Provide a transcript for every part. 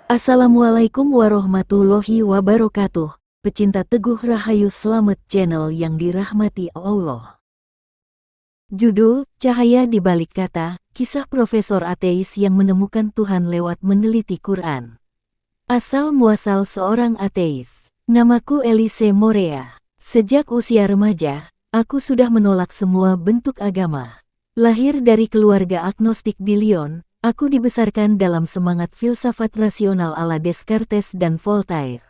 Assalamualaikum warahmatullahi wabarakatuh. Pecinta Teguh Rahayu Slamet Channel yang dirahmati Allah. Judul, Cahaya di Balik Kata, kisah profesor ateis yang menemukan Tuhan lewat meneliti Quran. Asal muasal seorang ateis. Namaku Elise Morea. Sejak usia remaja, aku sudah menolak semua bentuk agama. Lahir dari keluarga agnostik di Lyon, aku dibesarkan dalam semangat filsafat rasional ala Descartes dan Voltaire.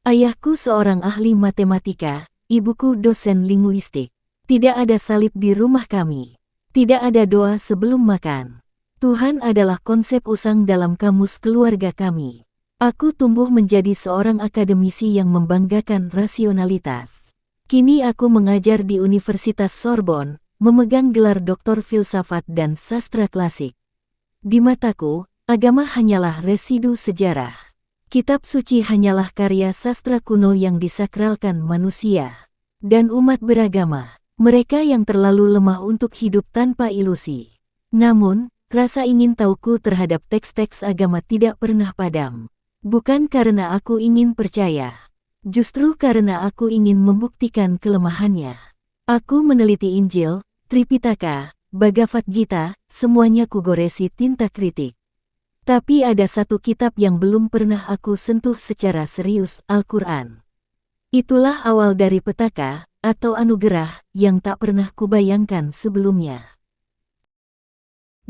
Ayahku seorang ahli matematika, ibuku dosen linguistik. Tidak ada salib di rumah kami. Tidak ada doa sebelum makan. Tuhan adalah konsep usang dalam kamus keluarga kami. Aku tumbuh menjadi seorang akademisi yang membanggakan rasionalitas. Kini aku mengajar di Universitas Sorbonne, memegang gelar doktor filsafat dan sastra klasik. Di mataku, agama hanyalah residu sejarah. Kitab suci hanyalah karya sastra kuno yang disakralkan manusia. Dan umat beragama, mereka yang terlalu lemah untuk hidup tanpa ilusi. Namun, rasa ingin tahuku terhadap teks-teks agama tidak pernah padam. Bukan karena aku ingin percaya. Justru karena aku ingin membuktikan kelemahannya. Aku meneliti Injil, Tripitaka, Bhagavad Gita, semuanya kugoresi tinta kritik. Tapi ada satu kitab yang belum pernah aku sentuh secara serius, Al-Quran. Itulah awal dari petaka, atau anugerah, yang tak pernah kubayangkan sebelumnya.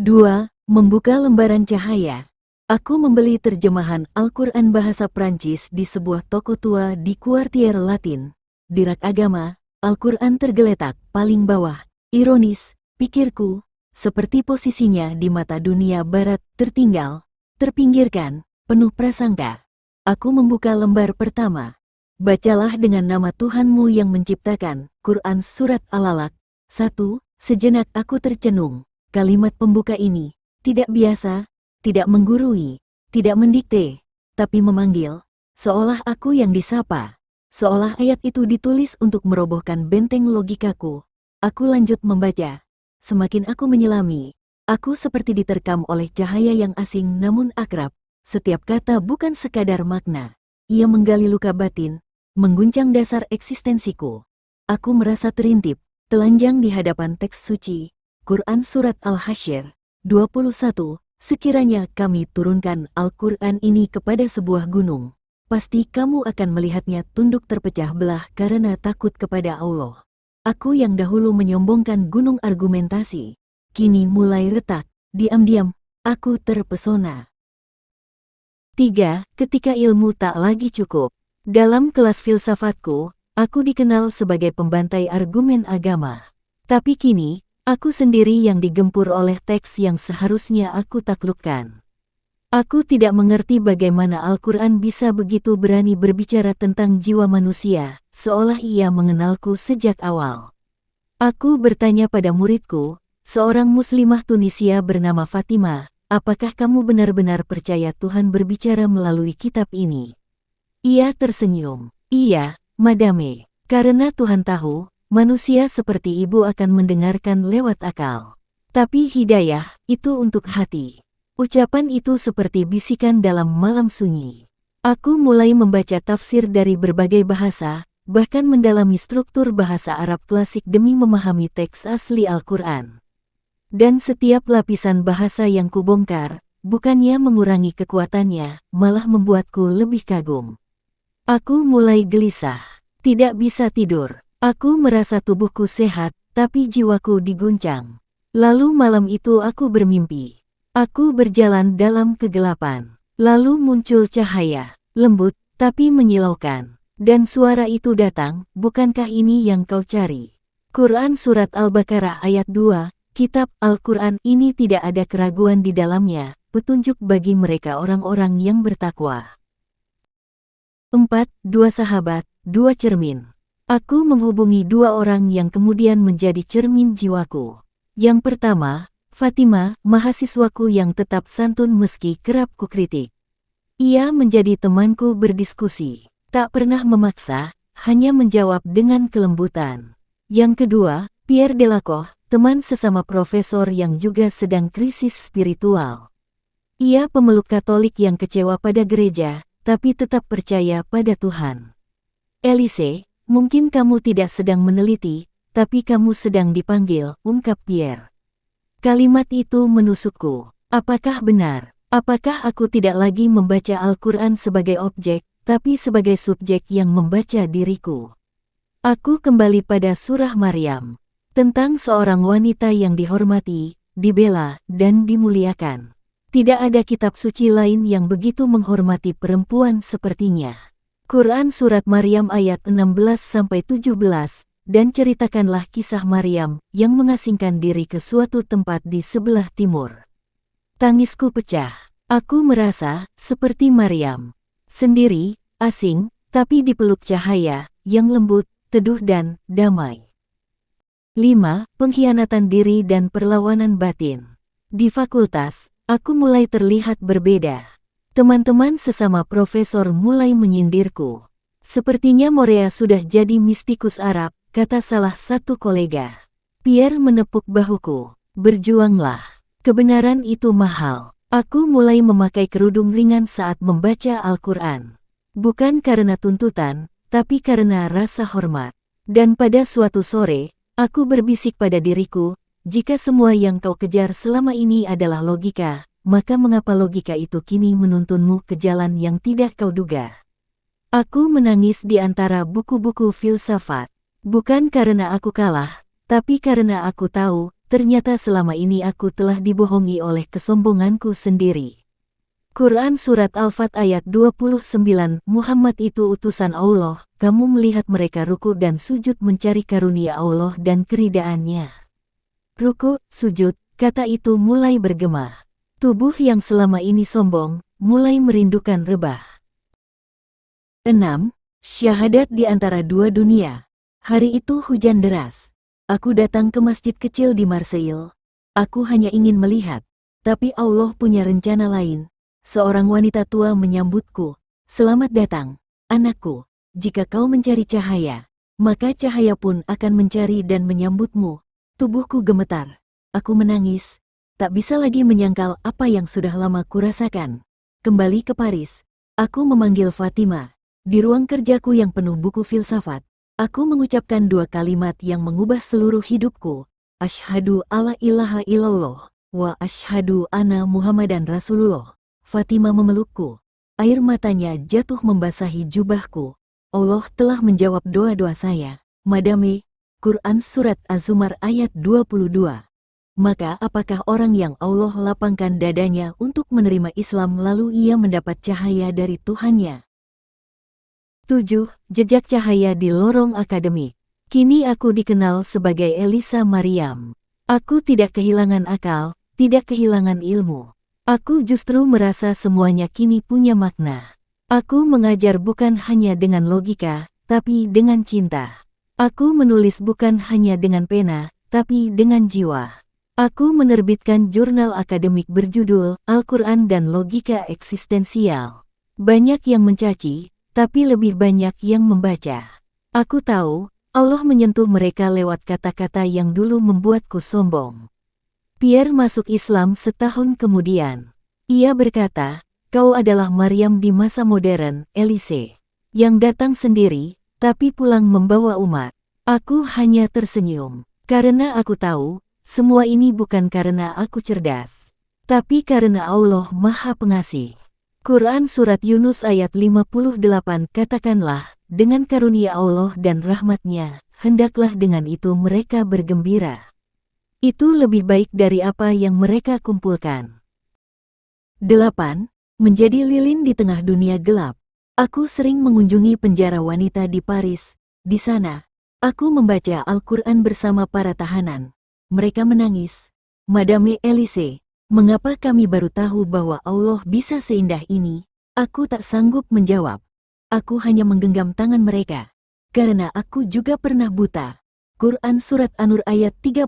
2. Membuka lembaran cahaya. Aku membeli terjemahan Al-Quran bahasa Prancis di sebuah toko tua di Kuartier Latin. Di rak agama, Al-Quran tergeletak paling bawah. Ironis, pikirku, seperti posisinya di mata dunia barat, tertinggal, terpinggirkan, penuh prasangka. Aku membuka lembar pertama. Bacalah dengan nama Tuhanmu yang menciptakan, Quran Surat Al-Alaq. 1. Sejenak aku tercenung. Kalimat pembuka ini, tidak biasa, tidak menggurui, tidak mendikte, tapi memanggil, seolah aku yang disapa. Seolah ayat itu ditulis untuk merobohkan benteng logikaku. Aku lanjut membaca. Semakin aku menyelami, aku seperti diterkam oleh cahaya yang asing namun akrab. Setiap kata bukan sekadar makna. Ia menggali luka batin, mengguncang dasar eksistensiku. Aku merasa terintip, telanjang di hadapan teks suci, Quran Surat Al-Hasyr, 21. Sekiranya kami turunkan Al-Quran ini kepada sebuah gunung, pasti kamu akan melihatnya tunduk terpecah belah karena takut kepada Allah. Aku yang dahulu menyombongkan gunung argumentasi, kini mulai retak, diam-diam, aku terpesona. 3. Ketika ilmu tak lagi cukup. Dalam kelas filsafatku, aku dikenal sebagai pembantai argumen agama. Tapi kini, aku sendiri yang digempur oleh teks yang seharusnya aku taklukkan. Aku tidak mengerti bagaimana Al-Quran bisa begitu berani berbicara tentang jiwa manusia, seolah ia mengenalku sejak awal. Aku bertanya pada muridku, seorang muslimah Tunisia bernama Fatima, apakah kamu benar-benar percaya Tuhan berbicara melalui kitab ini? Ia tersenyum. Iya, madame, karena Tuhan tahu, manusia seperti ibu akan mendengarkan lewat akal. Tapi hidayah, itu untuk hati. Ucapan itu seperti bisikan dalam malam sunyi. Aku mulai membaca tafsir dari berbagai bahasa, bahkan mendalami struktur bahasa Arab klasik demi memahami teks asli Al-Quran. Dan setiap lapisan bahasa yang kubongkar, bukannya mengurangi kekuatannya, malah membuatku lebih kagum. Aku mulai gelisah, tidak bisa tidur. Aku merasa tubuhku sehat, tapi jiwaku diguncang. Lalu malam itu aku bermimpi. Aku berjalan dalam kegelapan. Lalu muncul cahaya, lembut, tapi menyilaukan. Dan suara itu datang, bukankah ini yang kau cari? Quran Surat Al-Baqarah ayat 2, kitab Al-Quran ini tidak ada keraguan di dalamnya, petunjuk bagi mereka orang-orang yang bertakwa. 4. Dua sahabat, dua cermin. Aku menghubungi dua orang yang kemudian menjadi cermin jiwaku. Yang pertama, Fatima, mahasiswaku yang tetap santun meski kerap kukritik. Ia menjadi temanku berdiskusi, tak pernah memaksa, hanya menjawab dengan kelembutan. Yang kedua, Pierre Delacour, teman sesama profesor yang juga sedang krisis spiritual. Ia pemeluk Katolik yang kecewa pada gereja, tapi tetap percaya pada Tuhan. Elise, mungkin kamu tidak sedang meneliti, tapi kamu sedang dipanggil, ungkap Pierre. Kalimat itu menusukku. Apakah benar? Apakah aku tidak lagi membaca Al-Quran sebagai objek, tapi sebagai subjek yang membaca diriku? Aku kembali pada surah Maryam, tentang seorang wanita yang dihormati, dibela, dan dimuliakan. Tidak ada kitab suci lain yang begitu menghormati perempuan sepertinya. Quran Surat Maryam ayat 16-17, dan ceritakanlah kisah Maryam yang mengasingkan diri ke suatu tempat di sebelah timur. Tangisku pecah. Aku merasa seperti Maryam. Sendiri, asing, tapi dipeluk cahaya yang lembut, teduh dan damai. 5. Pengkhianatan diri dan perlawanan batin. Di fakultas, aku mulai terlihat berbeda. Teman-teman sesama profesor mulai menyindirku. Sepertinya Morea sudah jadi mistikus Arab, kata salah satu kolega. Pierre menepuk bahuku. Berjuanglah. Kebenaran itu mahal. Aku mulai memakai kerudung ringan saat membaca Al-Quran. Bukan karena tuntutan, tapi karena rasa hormat. Dan pada suatu sore, aku berbisik pada diriku, jika semua yang kau kejar selama ini adalah logika, maka mengapa logika itu kini menuntunmu ke jalan yang tidak kau duga? Aku menangis di antara buku-buku filsafat. Bukan karena aku kalah, tapi karena aku tahu, ternyata selama ini aku telah dibohongi oleh kesombonganku sendiri. Quran Surat Al-Fat ayat 29, Muhammad itu utusan Allah, kamu melihat mereka ruku dan sujud mencari karunia Allah dan keridaannya. Ruku, sujud, kata itu mulai bergema. Tubuh yang selama ini sombong, mulai merindukan rebah. 6. Syahadat di antara dua dunia. Hari itu hujan deras. Aku datang ke masjid kecil di Marseille. Aku hanya ingin melihat. Tapi Allah punya rencana lain. Seorang wanita tua menyambutku. Selamat datang, anakku. Jika kau mencari cahaya, maka cahaya pun akan mencari dan menyambutmu. Tubuhku gemetar. Aku menangis. Tak bisa lagi menyangkal apa yang sudah lama kurasakan. Kembali ke Paris. Aku memanggil Fatima. Di ruang kerjaku yang penuh buku filsafat, aku mengucapkan dua kalimat yang mengubah seluruh hidupku. Asyhadu alla ilaha illallah, wa asyhadu anna Muhammadan Rasulullah. Fatima memelukku. Air matanya jatuh membasahi jubahku. Allah telah menjawab doa-doa saya. Madame, Quran Surat Az-Zumar ayat 22. Maka apakah orang yang Allah lapangkan dadanya untuk menerima Islam lalu ia mendapat cahaya dari Tuhannya? 7. Jejak cahaya di lorong akademik. Kini aku dikenal sebagai Elisa Maryam. Aku tidak kehilangan akal, tidak kehilangan ilmu. Aku justru merasa semuanya kini punya makna. Aku mengajar bukan hanya dengan logika, tapi dengan cinta. Aku menulis bukan hanya dengan pena, tapi dengan jiwa. Aku menerbitkan jurnal akademik berjudul Al-Quran dan Logika Eksistensial. Banyak yang mencaci, tapi lebih banyak yang membaca. Aku tahu, Allah menyentuh mereka lewat kata-kata yang dulu membuatku sombong. Pierre masuk Islam setahun kemudian. Ia berkata, kau adalah Maryam di masa modern, Elise. Yang datang sendiri, tapi pulang membawa umat. Aku hanya tersenyum. Karena aku tahu, semua ini bukan karena aku cerdas. Tapi karena Allah Maha Pengasih. Quran Surat Yunus ayat 58 katakanlah, dengan karunia Allah dan rahmatnya, hendaklah dengan itu mereka bergembira. Itu lebih baik dari apa yang mereka kumpulkan. 8. Menjadi lilin di tengah dunia gelap. Aku sering mengunjungi penjara wanita di Paris. Di sana, aku membaca Al-Quran bersama para tahanan. Mereka menangis. Madame Elise, mengapa kami baru tahu bahwa Allah bisa seindah ini? Aku tak sanggup menjawab. Aku hanya menggenggam tangan mereka. Karena aku juga pernah buta. Quran Surat An-Nur ayat 35.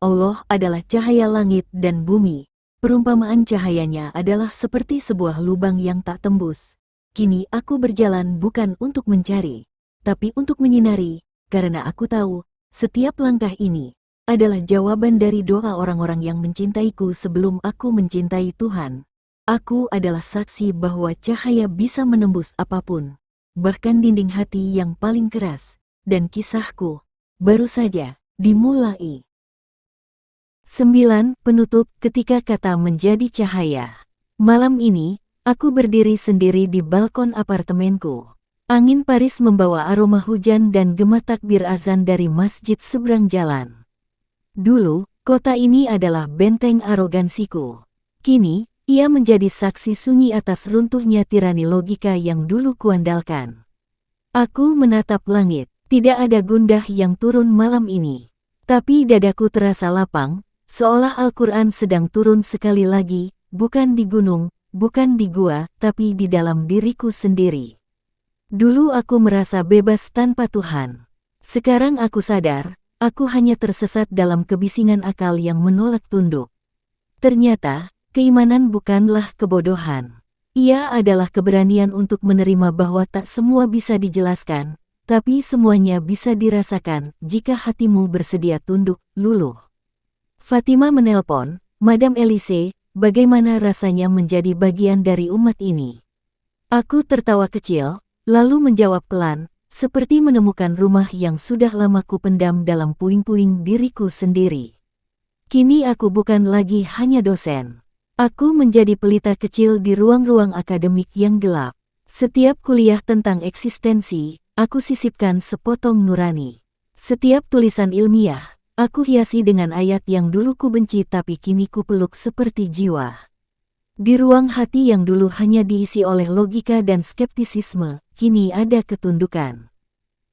Allah adalah cahaya langit dan bumi. Perumpamaan cahayanya adalah seperti sebuah lubang yang tak tembus. Kini aku berjalan bukan untuk mencari, tapi untuk menyinari, karena aku tahu, setiap langkah ini adalah jawaban dari doa orang-orang yang mencintaiku sebelum aku mencintai Tuhan. Aku adalah saksi bahwa cahaya bisa menembus apapun, bahkan dinding hati yang paling keras, dan kisahku baru saja dimulai. 9. Penutup. Ketika kata menjadi cahaya. Malam ini, aku berdiri sendiri di balkon apartemenku. Angin Paris membawa aroma hujan dan gema takbir azan dari masjid seberang jalan. Dulu, kota ini adalah benteng arogansiku. Kini, ia menjadi saksi sunyi atas runtuhnya tirani logika yang dulu kuandalkan. Aku menatap langit, tidak ada gundah yang turun malam ini. Tapi dadaku terasa lapang, seolah Al-Quran sedang turun sekali lagi, bukan di gunung, bukan di gua, tapi di dalam diriku sendiri. Dulu aku merasa bebas tanpa Tuhan. Sekarang aku sadar, aku hanya tersesat dalam kebisingan akal yang menolak tunduk. Ternyata, keimanan bukanlah kebodohan. Ia adalah keberanian untuk menerima bahwa tak semua bisa dijelaskan, tapi semuanya bisa dirasakan jika hatimu bersedia tunduk, luluh. Fatima menelpon, Madam Elise, bagaimana rasanya menjadi bagian dari umat ini? Aku tertawa kecil, lalu menjawab pelan, seperti menemukan rumah yang sudah lama kupendam dalam puing-puing diriku sendiri. Kini aku bukan lagi hanya dosen. Aku menjadi pelita kecil di ruang-ruang akademik yang gelap. Setiap kuliah tentang eksistensi, aku sisipkan sepotong nurani. Setiap tulisan ilmiah, aku hiasi dengan ayat yang dulu ku benci tapi kini ku peluk seperti jiwa. Di ruang hati yang dulu hanya diisi oleh logika dan skeptisisme, kini ada ketundukan.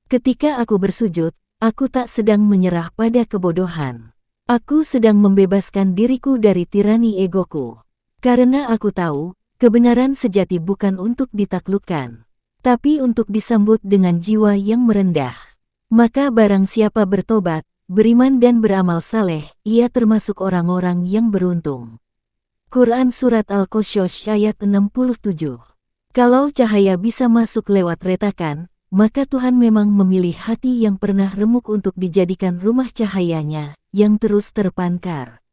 Ketika aku bersujud, aku tak sedang menyerah pada kebodohan. Aku sedang membebaskan diriku dari tirani egoku. Karena aku tahu, kebenaran sejati bukan untuk ditaklukkan, tapi untuk disambut dengan jiwa yang merendah. Maka barang siapa bertobat, beriman dan beramal saleh, ia termasuk orang-orang yang beruntung. Quran Surat Al-Qasas ayat 67. Kalau cahaya bisa masuk lewat retakan, maka Tuhan memang memilih hati yang pernah remuk untuk dijadikan rumah cahayanya, yang terus terpancar.